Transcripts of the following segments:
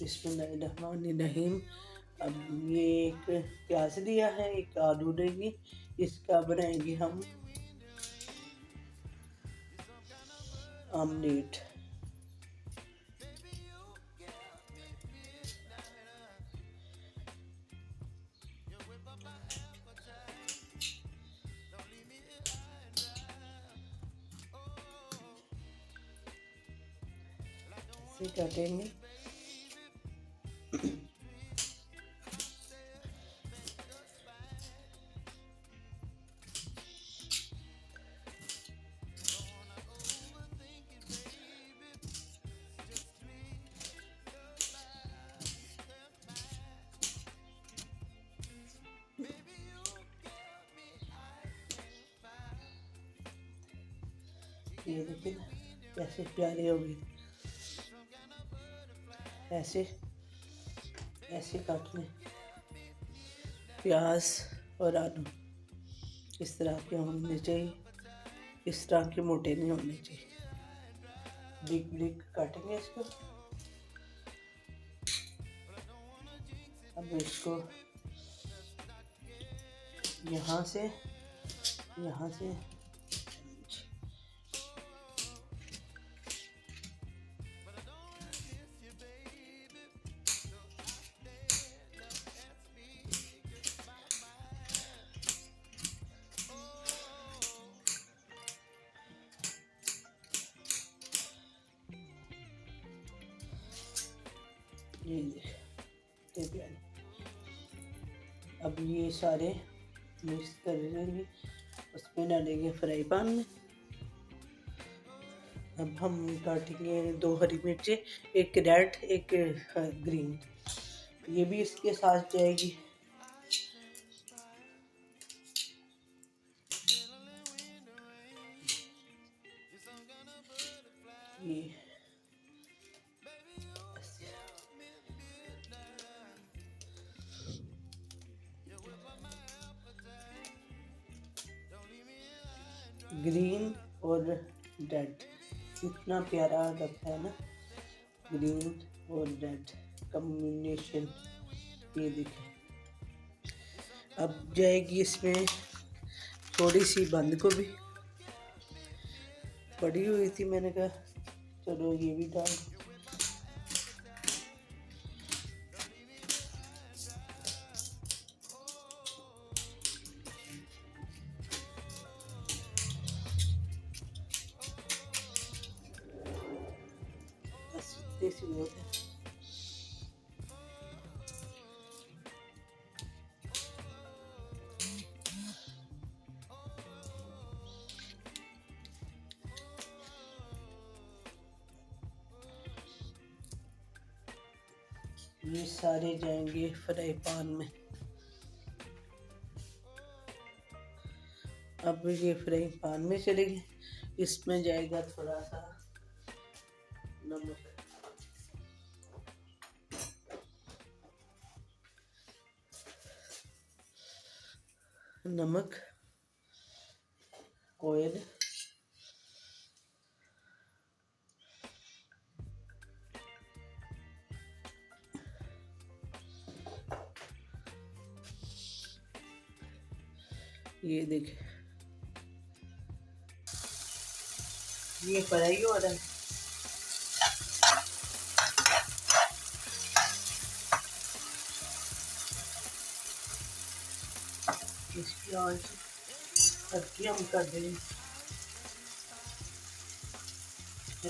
बिस्मिल्लाहिर्रहमानिर्रहीम। अब ये एक प्याज लिया है, एक आलू लेंगे, इसका बनाएंगे हम आमलेट। इसे काटेंगे। ये देखिए ना कैसे प्यारे हो गए। ऐसे ऐसे काटने प्याज और आलू इस तरह के होने चाहिए, इस तरह के मोटे नहीं होने चाहिए। ब्रिक ब्रिक काटेंगे इसको। अब इसको यहाँ से ये देखिए। अब ये सारे मिक्स कर लेंगे, उसमें डालेंगे फ्राई पैन में। अब हम काटेंगे 2 हरी मिर्चें, एक रेड एक ग्रीन, ये भी इसके साथ जाएगी। ये ग्रीन और रेड कितना प्यारा लगता है ना, ग्रीन और रेड कॉम्बिनेशन। ये देखें। अब जाएगी इसमें थोड़ी सी बंद गोभी पड़ी हुई थी, मैंने कहा चलो ये भी डाल। देसी बहुत है। ये सारे जाएंगे फ्राई पैन में। अब ये फ्राई पैन में चलेंगे, इसमें जाएगा थोड़ा सा नमक। नमक, ऑयल, ये देखिए ये फ्राई हो रहा है। इसकी आंच हल्की हम कर देंगे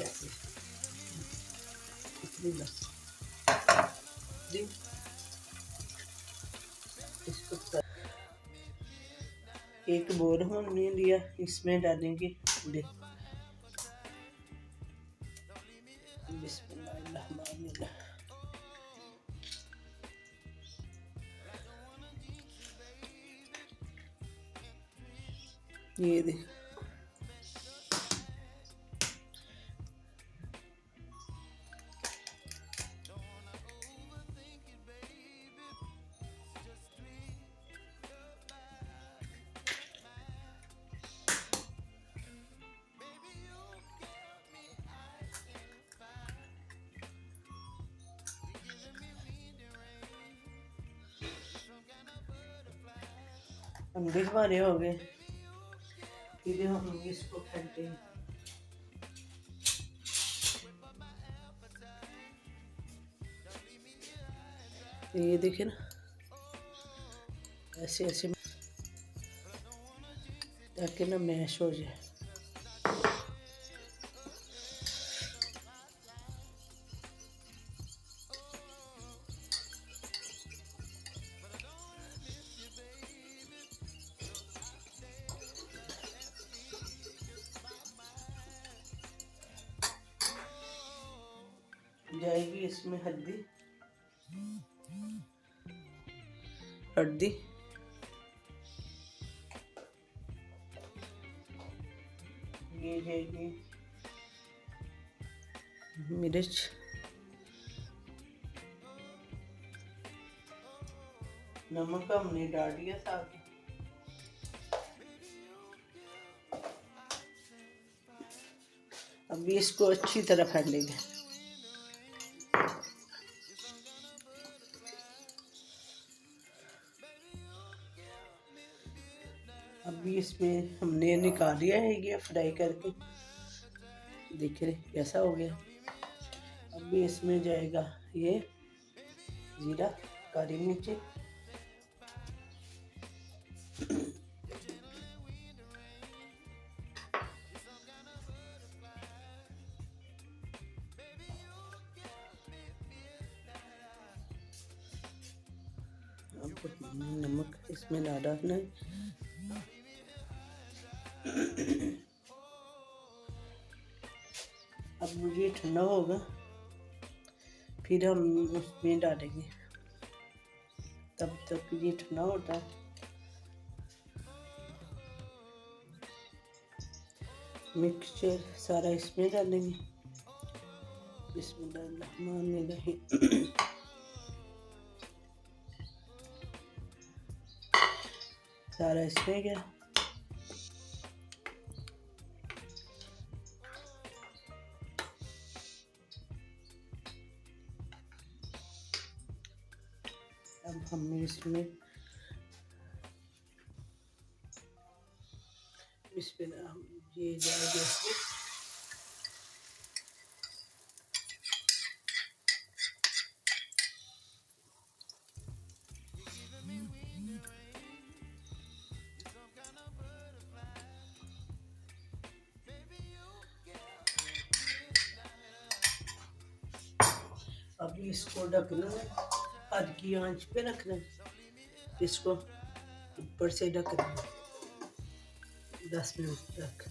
ऐसे। इसको एक बोल हमने लिया, इसमें डालेंगे बिस्मिल्लाहिर्रहमानिर्रहीम। ये देख अंडे हमारे हो गए। फिर हम इसको फेंटे हैं। ये देखिए ना, ऐसे ऐसे ताकि ना मैश हो जाए। जाएगी इसमें हल्दी, हल्दी, ये जाएगी मिर्च, नमक हमने डाल दिया साथ में। अभी इसको अच्छी तरह फेंटेंगे। अभी इसमें हमने निकाल लिया है ये फ्राई करके, देख रहे कैसा हो गया। अभी इसमें जाएगा ये जीरा, काली मिर्च, अब नमक इसमें ना डालना है। अब मुझे ठंडा होगा फिर हम उसमें डालेंगे, तब तक ये ठंडा होता है। मिक्सचर सारा इसमें डालेंगे। बिस्मिल्लाहिर्रहमानिर्रहीम। सारा इसमें गया। अब हम इसमें ये जाएगा इसमें। अभी इसको ढकना है, हल्की आंच पे रखना है। इसको ऊपर से ढकना है 10 मिनट तक।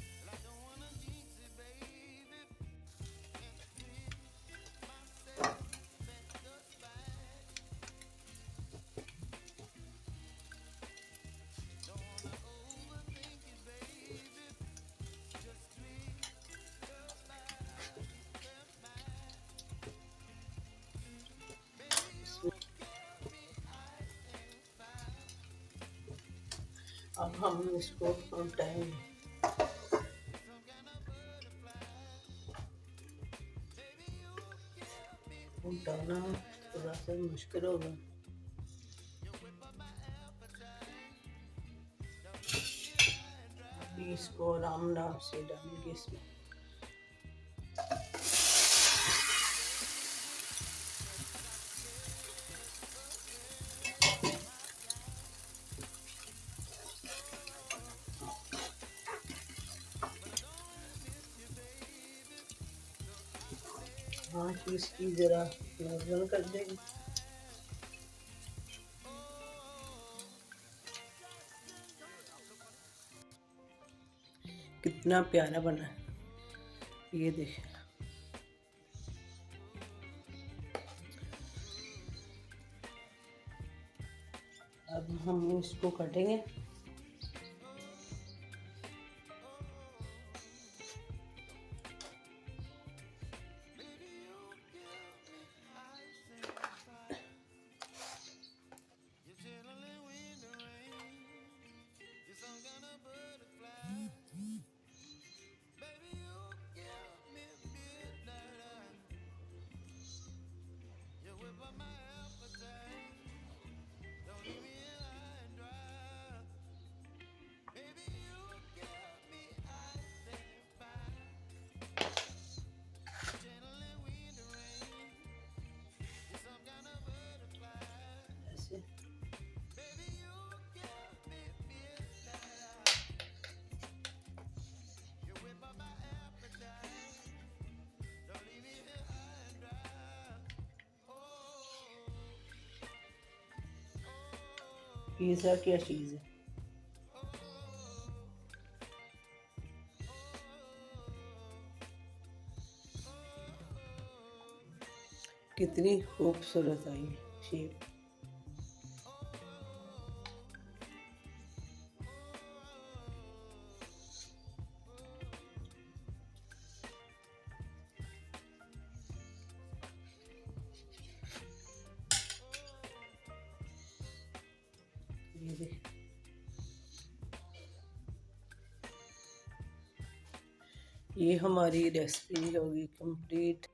अब हम इसको उल्टाएंगे। उल्टाना थोड़ा सा मुश्किल होगा। अभी इसको आराम से डालेंगे इसमें। आँच इसकी जरा नॉर्मल कर देंगे। कितना प्यारा बना है, ये देखिए। अब हम इसको काटेंगे। पिज़्ज़ा क्या चीज़ है। कितनी खूबसूरत आई शेप। ये देख, ये हमारी रेसिपी होगी कंप्लीट।